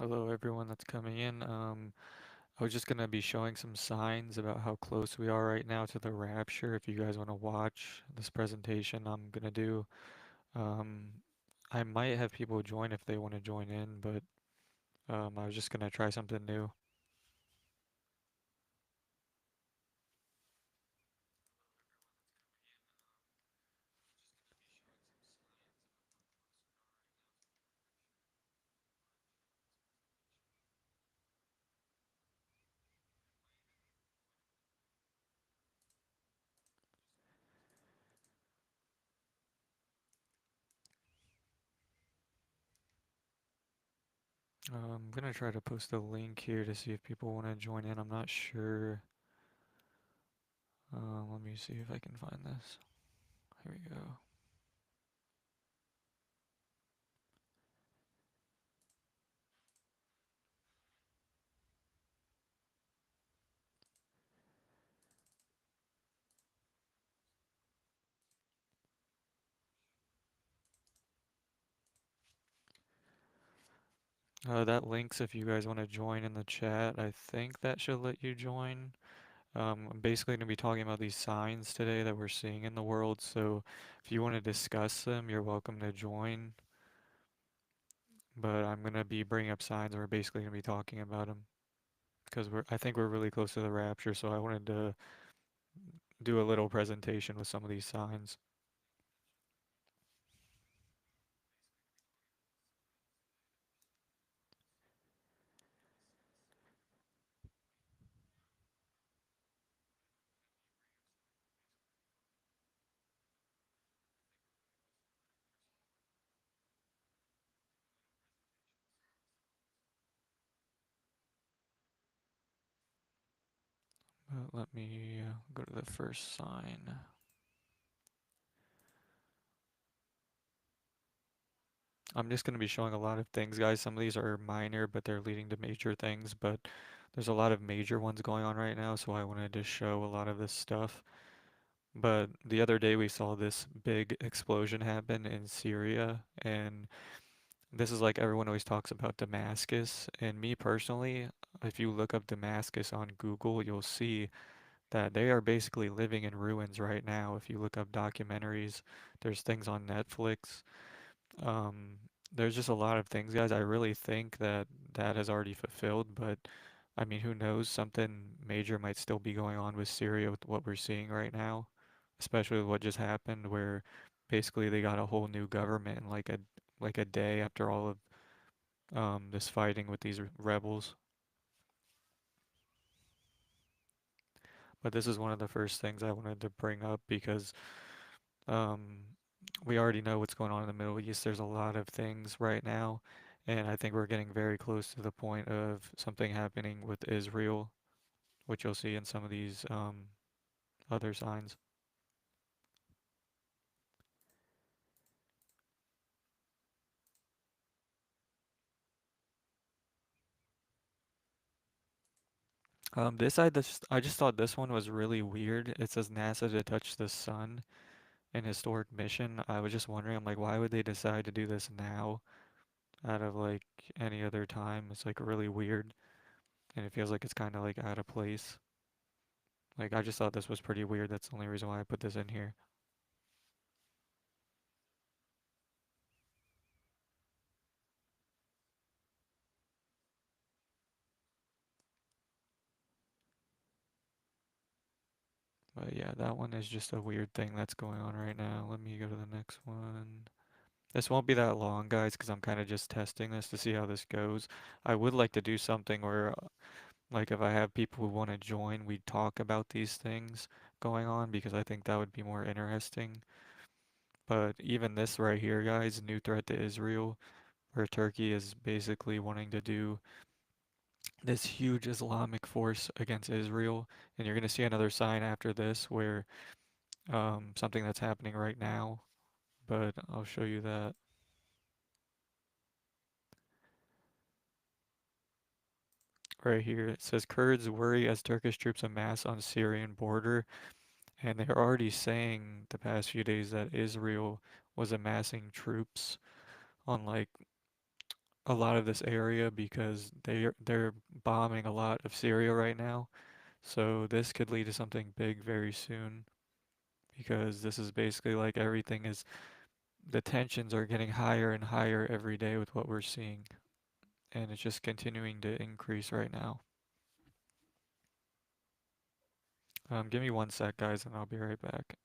Hello, everyone that's coming in. I was just going to be showing some signs about how close we are right now to the rapture. If you guys want to watch this presentation I'm going to do, um, I might have people join if they want to join in, but I was just going to try something new. I'm going to try to post a link here to see if people want to join in. I'm not sure. Let me see if I can find this. Here we go. That links if you guys want to join in the chat. I think that should let you join. I'm basically going to be talking about these signs today that we're seeing in the world. So if you want to discuss them, you're welcome to join. But I'm going to be bringing up signs. We're basically going to be talking about them because I think we're really close to the rapture. So I wanted to do a little presentation with some of these signs. But let me go to the first sign. I'm just going to be showing a lot of things, guys. Some of these are minor, but they're leading to major things. But there's a lot of major ones going on right now, so I wanted to show a lot of this stuff. But the other day we saw this big explosion happen in Syria, and this is like everyone always talks about Damascus. And me personally, if you look up Damascus on Google, you'll see that they are basically living in ruins right now. If you look up documentaries, there's things on Netflix. Um, there's just a lot of things, guys. I really think that that has already fulfilled, but I mean, who knows? Something major might still be going on with Syria with what we're seeing right now, especially with what just happened, where basically they got a whole new government in like a day after all of this fighting with these rebels. But this is one of the first things I wanted to bring up because um, we already know what's going on in the Middle East. There's a lot of things right now, and I think we're getting very close to the point of something happening with Israel, which you'll see in some of these other signs. I just thought this one was really weird. It says NASA to touch the sun, an historic mission. I was just wondering, I'm like, why would they decide to do this now out of like any other time? It's like really weird, and it feels like it's kind of like out of place. Like I just thought this was pretty weird. That's the only reason why I put this in here. But yeah, that one is just a weird thing that's going on right now. Let me go to the next one. This won't be that long, guys, because I'm kind of just testing this to see how this goes. I would like to do something where, like, if I have people who want to join, we talk about these things going on because I think that would be more interesting. But even this right here, guys, new threat to Israel, where Turkey is basically wanting to do this huge Islamic force against Israel. And you're going to see another sign after this where something that's happening right now, but I'll show you that right here. It says Kurds worry as Turkish troops amass on Syrian border, and they're already saying the past few days that Israel was amassing troops on like a lot of this area because they're bombing a lot of Syria right now. So this could lead to something big very soon because this is basically like everything is the tensions are getting higher and higher every day with what we're seeing, and it's just continuing to increase right now. Give me one sec, guys, and I'll be right back.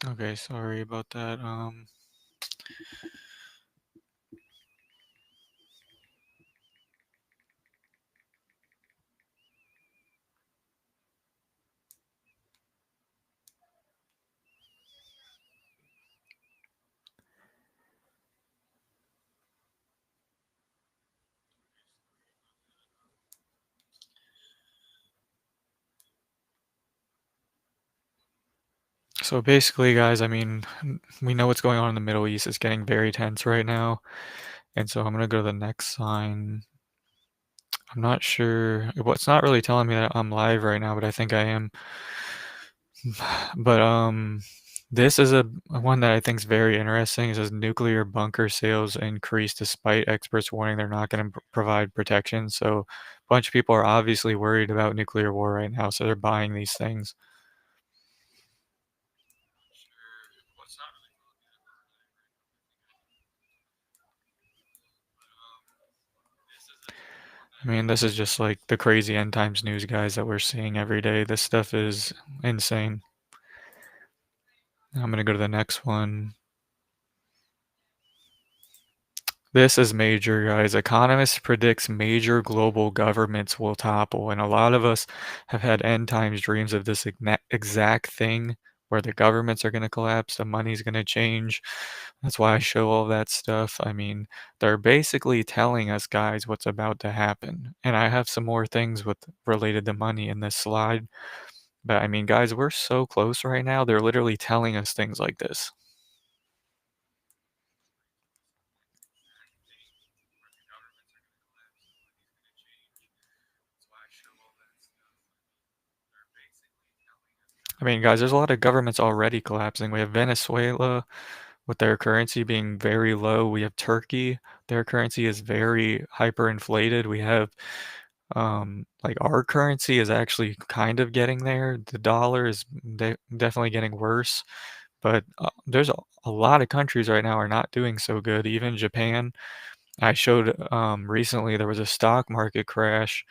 Okay, sorry about that. So basically, guys, I mean, we know what's going on in the Middle East. It's getting very tense right now. And so I'm gonna go to the next sign. I'm not sure. Well, it's not really telling me that I'm live right now, but I think I am. But this is a one that I think is very interesting. It says nuclear bunker sales increase despite experts warning they're not going to provide protection. So a bunch of people are obviously worried about nuclear war right now, so they're buying these things. I mean, this is just like the crazy end times news, guys, that we're seeing every day. This stuff is insane. I'm gonna go to the next one. This is major, guys. Economists predicts major global governments will topple, and a lot of us have had end times dreams of this exact thing where the governments are going to collapse, the money's going to change. That's why I show all that stuff. I mean, they're basically telling us, guys, what's about to happen. And I have some more things with related to money in this slide. But I mean, guys, we're so close right now. They're literally telling us things like this. I mean, guys, there's a lot of governments already collapsing. We have Venezuela with their currency being very low. We have Turkey, their currency is very hyperinflated. We have like our currency is actually kind of getting there. The dollar is definitely getting worse, but there's a lot of countries right now are not doing so good. Even Japan. I showed recently there was a stock market crash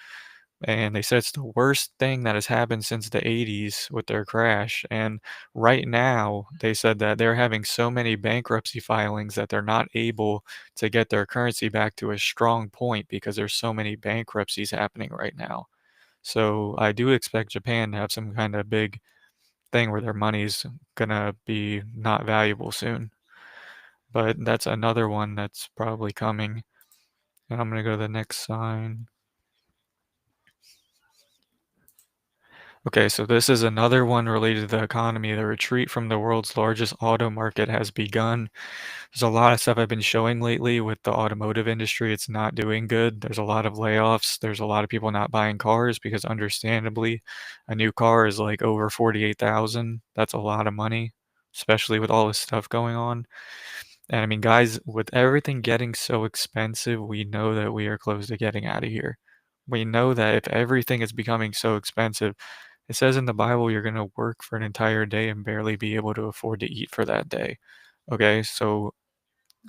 and they said it's the worst thing that has happened since the 80s with their crash. And right now, they said that they're having so many bankruptcy filings that they're not able to get their currency back to a strong point because there's so many bankruptcies happening right now. So I do expect Japan to have some kind of big thing where their money's gonna be not valuable soon. But that's another one that's probably coming. And I'm gonna go to the next sign. Okay, so this is another one related to the economy. The retreat from the world's largest auto market has begun. There's a lot of stuff I've been showing lately with the automotive industry. It's not doing good. There's a lot of layoffs. There's a lot of people not buying cars because understandably, a new car is like over 48,000. That's a lot of money, especially with all this stuff going on. And I mean, guys, with everything getting so expensive, we know that we are close to getting out of here. We know that if everything is becoming so expensive, it says in the Bible you're going to work for an entire day and barely be able to afford to eat for that day. Okay, so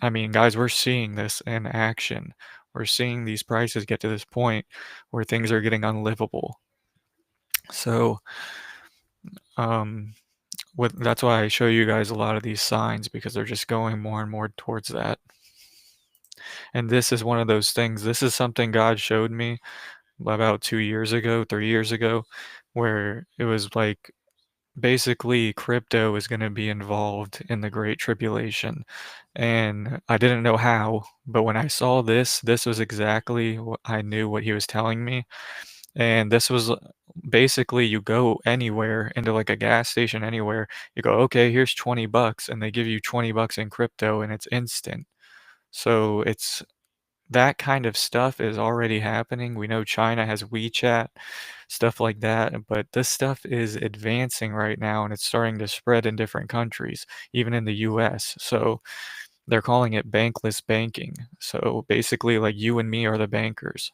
I mean, guys, we're seeing this in action. We're seeing these prices get to this point where things are getting unlivable. So, um, that's why I show you guys a lot of these signs because they're just going more and more towards that. And this is one of those things. This is something God showed me about 2 years ago, 3 years ago, where it was like basically crypto is going to be involved in the Great Tribulation. And I didn't know how, but when I saw this, this was exactly what I knew what he was telling me. And this was basically you go anywhere into like a gas station anywhere, you go, okay, here's 20 bucks, and they give you 20 bucks in crypto and it's instant. So it's that kind of stuff is already happening. We know China has WeChat, stuff like that, but this stuff is advancing right now and it's starting to spread in different countries, even in the US. So they're calling it bankless banking. So basically, like you and me are the bankers.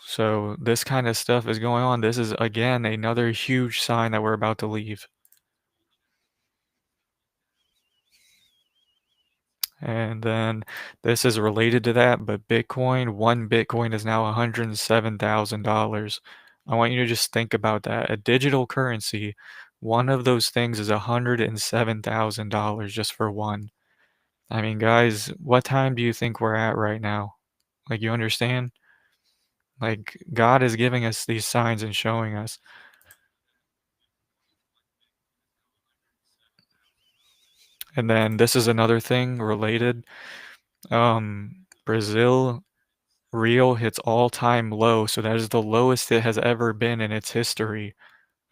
So this kind of stuff is going on. This is again another huge sign that we're about to leave. And then this is related to that, but Bitcoin, one Bitcoin is now $107,000. I want you to just think about that. A digital currency, one of those things is $107,000 just for one. I mean, guys, what time do you think we're at right now? Like, you understand? Like, God is giving us these signs and showing us. And then this is another thing related. Brazil Real hits all-time low, so that is the lowest it has ever been in its history,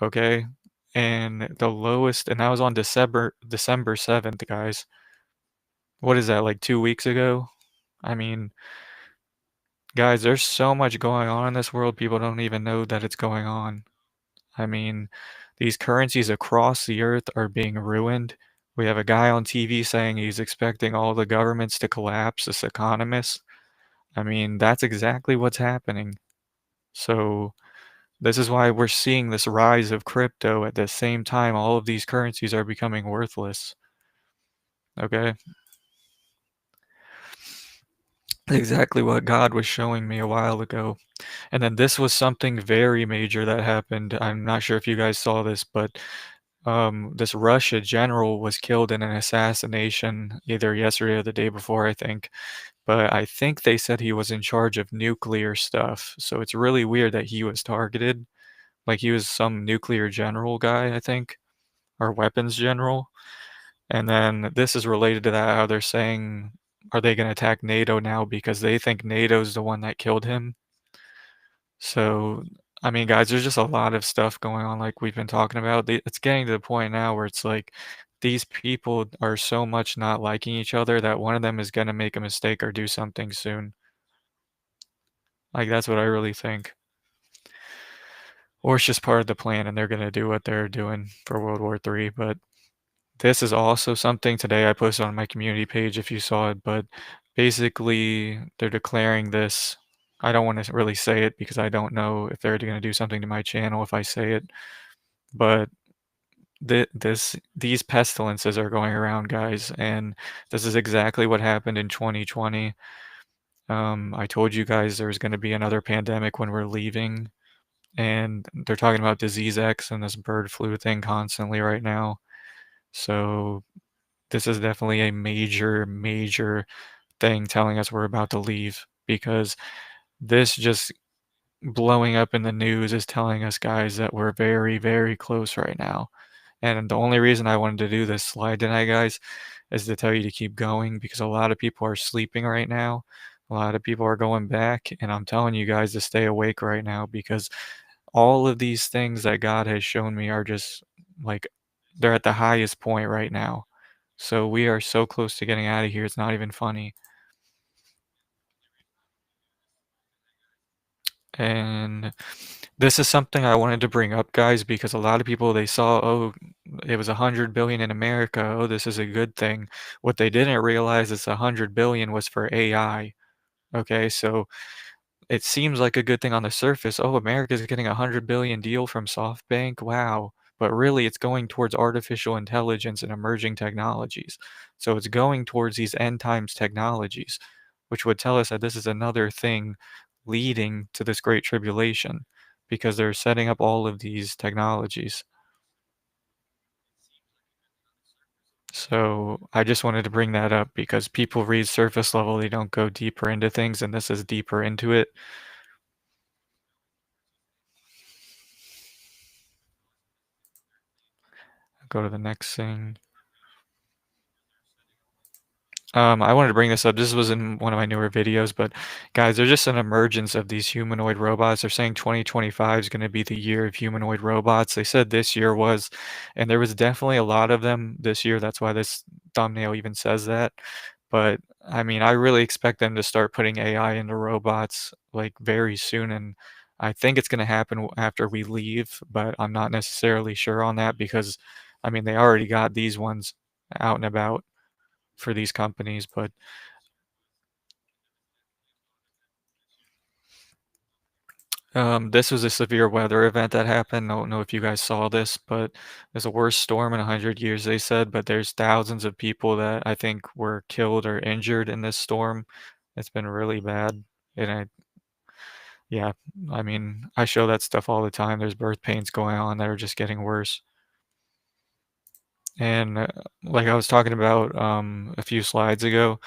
okay? And the lowest, and that was on December 7th, guys. What is that, like 2 weeks ago? I mean, guys, there's so much going on in this world, people don't even know that it's going on. I mean, these currencies across the earth are being ruined. We have a guy on TV saying he's expecting all the governments to collapse, this economist. I mean, that's exactly what's happening. So, this is why we're seeing this rise of crypto at the same time all of these currencies are becoming worthless. Okay? Exactly what God was showing me a while ago. And then this was something very major that happened. I'm not sure if you guys saw this, but this Russia general was killed in an assassination either yesterday or the day before, I think. But I think they said he was in charge of nuclear stuff. So it's really weird that he was targeted. Like he was some nuclear general guy, I think, or weapons general. And then this is related to that, how they're saying, are they going to attack NATO now because they think NATO's the one that killed him? So, I mean, guys, there's just a lot of stuff going on, like we've been talking about. It's getting to the point now where it's like these people are so much not liking each other that one of them is going to make a mistake or do something soon. Like, that's what I really think. Or it's just part of the plan and they're going to do what they're doing for World War III. But this is also something today I posted on my community page if you saw it, but basically they're declaring this. I don't want to really say it because I don't know if they're going to do something to my channel if I say it, but these pestilences are going around, guys, and this is exactly what happened in 2020. I told you guys there's going to be another pandemic when we're leaving, and they're talking about disease X and this bird flu thing constantly right now. So this is definitely a major, major thing telling us we're about to leave because this just blowing up in the news is telling us, guys, that we're very, very close right now. And the only reason I wanted to do this slide tonight, guys, is to tell you to keep going because a lot of people are sleeping right now. A lot of people are going back, and I'm telling you guys to stay awake right now because all of these things that God has shown me are just like they're at the highest point right now. So we are so close to getting out of here. It's not even funny. And this is something I wanted to bring up, guys, because a lot of people they saw, oh, it was 100 billion in America. Oh, this is a good thing. What they didn't realize is 100 billion was for AI. Okay, so it seems like a good thing on the surface. Oh, America's getting 100 billion deal from SoftBank. Wow. But really, it's going towards artificial intelligence and emerging technologies. So it's going towards these end times technologies, which would tell us that this is another thing leading to this great tribulation because they're setting up all of these technologies. So I just wanted to bring that up because people read surface level, they don't go deeper into things, and this is deeper into it. Go to the next thing. I wanted to bring this up. This was in one of my newer videos, but guys, there's just an emergence of these humanoid robots. They're saying 2025 is going to be the year of humanoid robots. They said this year was, and there was definitely a lot of them this year. That's why this thumbnail even says that. But I mean, I really expect them to start putting AI into robots like very soon, and I think it's going to happen after we leave, but I'm not necessarily sure on that because I mean, they already got these ones out and about for these companies, but this was a severe weather event that happened. I don't know if you guys saw this, but it's the worst storm in 100 years, they said, but there's thousands of people that I think were killed or injured in this storm. It's been really bad. And yeah, I mean, I show that stuff all the time. There's birth pains going on that are just getting worse. And like I was talking about a few slides ago,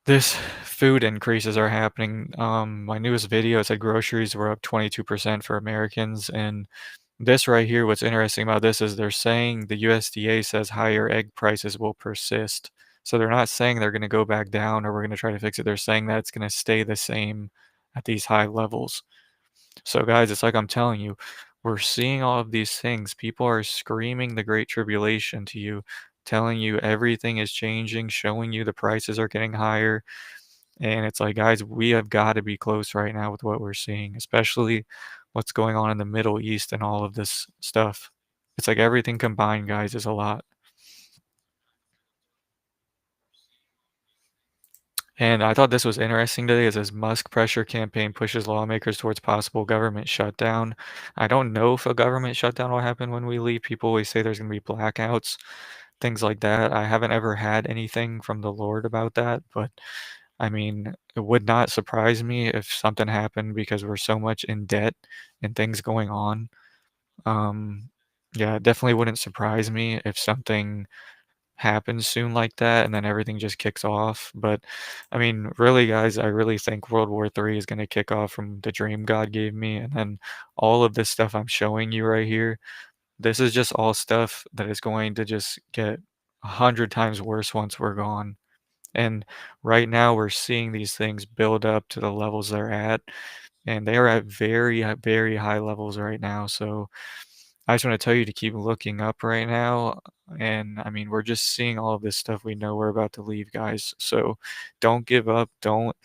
this food increases are happening. My newest video said groceries were up 22% for Americans. And this right here, what's interesting about this is they're saying the USDA says higher egg prices will persist. So they're not saying they're going to go back down or we're going to try to fix it. They're saying that it's going to stay the same at these high levels. So, guys, it's like I'm telling you, we're seeing all of these things. People are screaming the Great Tribulation to you, telling you everything is changing, showing you the prices are getting higher. And it's like, guys, we have got to be close right now with what we're seeing, especially what's going on in the Middle East and all of this stuff. It's like everything combined, guys, is a lot. And I thought this was interesting today. It says Musk pressure campaign pushes lawmakers towards possible government shutdown. I don't know if a government shutdown will happen when we leave. People always say there's going to be blackouts, things like that. I haven't ever had anything from the Lord about that, but I mean, it would not surprise me if something happened because we're so much in debt and things going on. Um, yeah, it definitely wouldn't surprise me if something happens soon like that and then everything just kicks off. But I mean, really, guys, I really think World War III is going to kick off from the dream God gave me. And then all of this stuff I'm showing you right here, this is just all stuff that is going to just get 100 times worse once we're gone. And right now, we're seeing these things build up to the levels they're at, and they are at very, very high levels right now. So I just want to tell you to keep looking up right now. And I mean, we're just seeing all of this stuff. We know we're about to leave, guys. So don't give up. Don't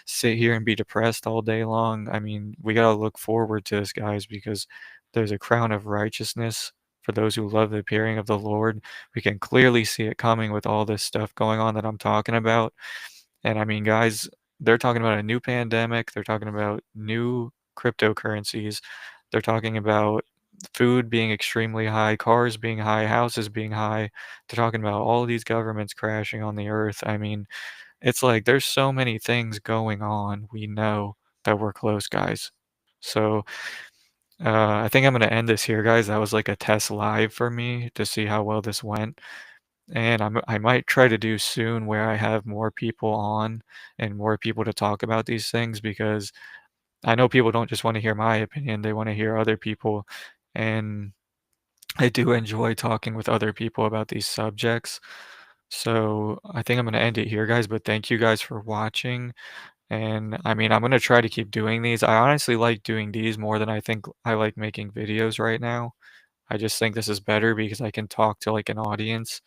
sit here and be depressed all day long. I mean, we got to look forward to this, guys, because there's a crown of righteousness for those who love the appearing of the Lord. We can clearly see it coming with all this stuff going on that I'm talking about. And I mean, guys, they're talking about a new pandemic. They're talking about new cryptocurrencies. They're talking about food being extremely high, cars being high, houses being high. They're talking about all of these governments crashing on the earth. I mean, it's like there's so many things going on. We know that we're close, guys. So I think I'm gonna end this here, guys. That was like a test live for me to see how well this went. And I might try to do soon where I have more people on and more people to talk about these things because I know people don't just want to hear my opinion, they want to hear other people. And I do enjoy talking with other people about these subjects. So I think I'm going to end it here, guys. But thank you guys for watching. And I mean, I'm gonna try to keep doing these. I honestly like doing these more than I think I like making videos right now. I just think this is better because I can talk to like an audience.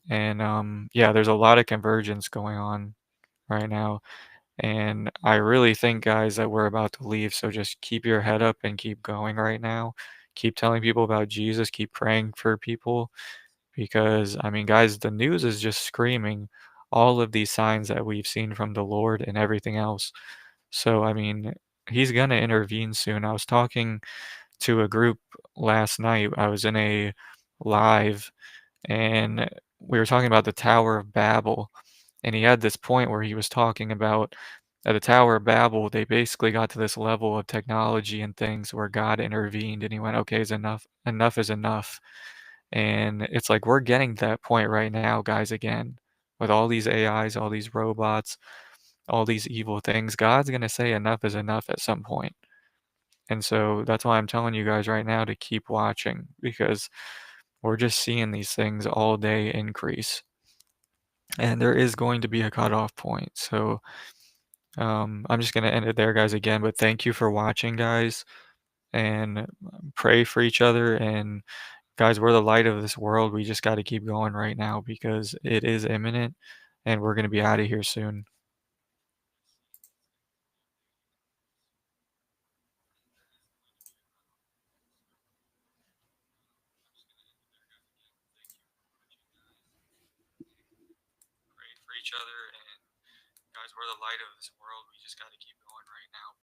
And yeah, there's a lot of convergence going on right now. And I really think, guys, that we're about to leave. So just keep your head up and keep going right now. Keep telling people about Jesus. Keep praying for people because, I mean, guys, the news is just screaming all of these signs that we've seen from the Lord and everything else. So, I mean, He's going to intervene soon. I was talking to a group last night. I was in a live and we were talking about the Tower of Babel. And he had this point where he was talking about at the Tower of Babel, they basically got to this level of technology and things where God intervened and he went, okay, is enough. Enough is enough. And it's like we're getting to that point right now, guys, again, with all these AIs, all these robots, all these evil things. God's going to say enough is enough at some point. And so that's why I'm telling you guys right now to keep watching because we're just seeing these things all day increase. And there is going to be a cutoff point. So I'm just going to end it there, guys, again. But thank you for watching, guys, and pray for each other. And guys, we're the light of this world. We just got to keep going right now because it is imminent and we're going to be out of here soon. Pray for each other. And guys, we're the light of this world. We just got to keep going right now.